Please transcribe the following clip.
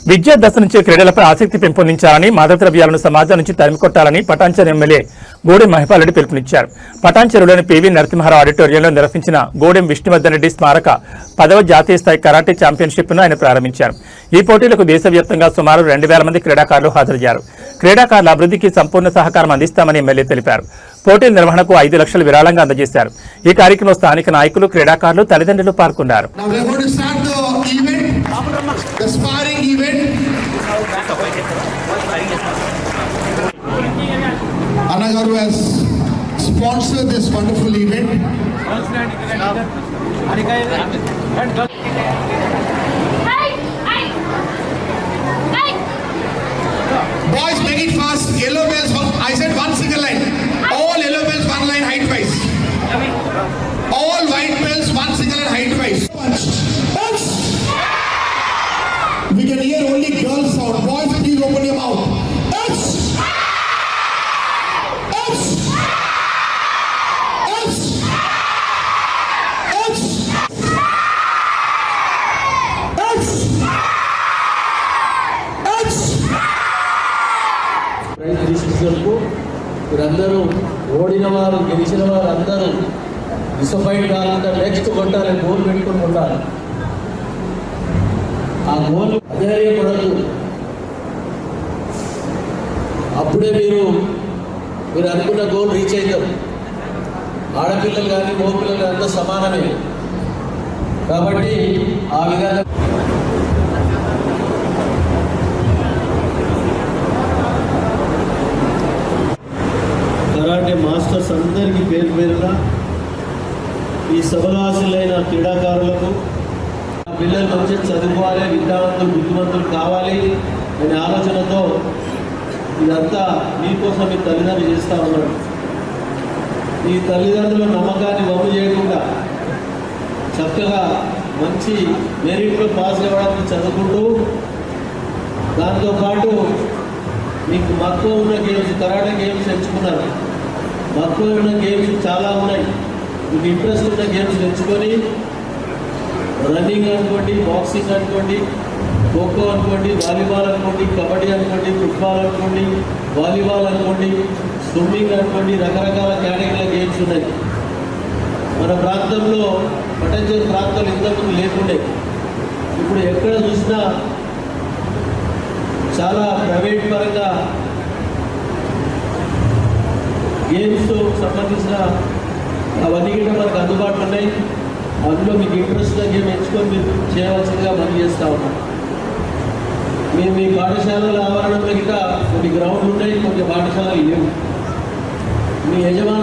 విద్యా దశ నుంచి క్రీడలపై ఆసక్తి పెంపొందించాలని మాదక ద్రవ్యాలను సమాజం నుంచి తరిమికొట్టాలని పటాన్చెరు ఎమ్మెల్యే గోడెం మహిపాల్ పిలుపునిచ్చారు. పటాన్చెరులోని పివి నరసింహారావు ఆడిటోరియంలో నిర్వహించిన గోడెం విష్ణువర్ధన్ రెడ్డి స్మారక 10వ జాతీయ స్థాయి కరాటే ఛాంపియన్షిప్ను ఆయన ప్రారంభించారు. ఈ పోటీలకు దేశవ్యాప్తంగా సుమారు 2000 మంది క్రీడాకారులు హాజరయ్యారు. క్రీడాకారుల అభివృద్ధికి సంపూర్ణ సహకారం అందిస్తామని ఎమ్మెల్యే తెలిపారు. పోటీల నిర్వహణకు 5 లక్షలు విరాళంగా అందజేశారు. ఈ కార్యక్రమంలో స్థానిక నాయకులు, క్రీడాకారులు, తల్లిదండ్రులు పాల్గొన్నారు. The sparring event. Anagaru has sponsored this wonderful event. Boys, make it fast. Yellow bells. I said one single line. All yellow bells, one line height wise. All white bells, one single line height wise. We can hear only girls sound. Boys, please open your mouth. X. X. X. X. X. X. Prize తీసుకున్నందుకు మీరందరూ ఓడిన వారు గెలిచిన వారు అందరూ disappoint కాకుండా next కొట్టాలి, goal పెట్టుకుని కొట్టాలి. ఆ గోల్ అధైర్యపడద్దు. అప్పుడే మీరు అనుకున్న గోల్ రీచ్ అవుతాం. ఆడపిల్లలు కానీ మగపిల్లలు కానీ అంతా సమానమే. కాబట్టి ఆ విధంగా కరాటే మాస్టర్స్ అందరికీ పేరు పేరున ఈ సభలాసులైన క్రీడాకారులకు పిల్లలు మంచిగా చదువుకోవాలి, విద్యావంతులు బుద్ధిమంతులు కావాలి అనే ఆలోచనతో ఇదంతా మీకోసం మీ తల్లిదండ్రులు చేస్తూ ఉన్నారు. ఈ తల్లిదండ్రుల నమ్మకాన్ని వమ్ము చేయకుండా చక్కగా మంచి మెరిట్లో పాస్ అవ్వడానికి చదువుకుంటూ దాంతోపాటు మీకు మక్కువ ఉన్న గేమ్స్, కరాటే గేమ్స్ ఎంచుకున్నారు. మక్కువ ఉన్న గేమ్స్ చాలా ఉన్నాయి. మీకు ఇంట్రెస్ట్ ఉన్న గేమ్స్ ఎంచుకొని రన్నింగ్ అనుకోండి, బాక్సింగ్ అనుకోండి, ఖోఖో అనుకోండి, వాలీబాల్ అనుకోండి, కబడ్డీ అనుకోండి, ఫుట్బాల్ అనుకోండి, వాలీబాల్ అనుకోండి, స్విమ్మింగ్ అనుకోండి, రకరకాల కేటగిరీల గేమ్స్ ఉన్నాయి. మన ప్రాంతంలో పటాన్చెరు ప్రాంతాలు ఇంతకుముందు లేకుండే. ఇప్పుడు ఎక్కడ చూసినా చాలా ప్రైవేట్ పరంగా గేమ్స్ సంబంధించిన అవన్నీ కూడా మనకు అందుబాటులో ఉన్నాయి. అందులో మీకు ఇంట్రెస్ట్ గేమ్ ఎంచుకొని మీరు చేయవలసిందిగా మనం చేస్తూ ఉన్నాం. మేము మీ పాఠశాలల ఆవరణలో ఇంకా కొన్ని గ్రౌండ్లు ఉన్నాయి, కొన్ని పాఠశాలలు లేవు. మీ యజమాని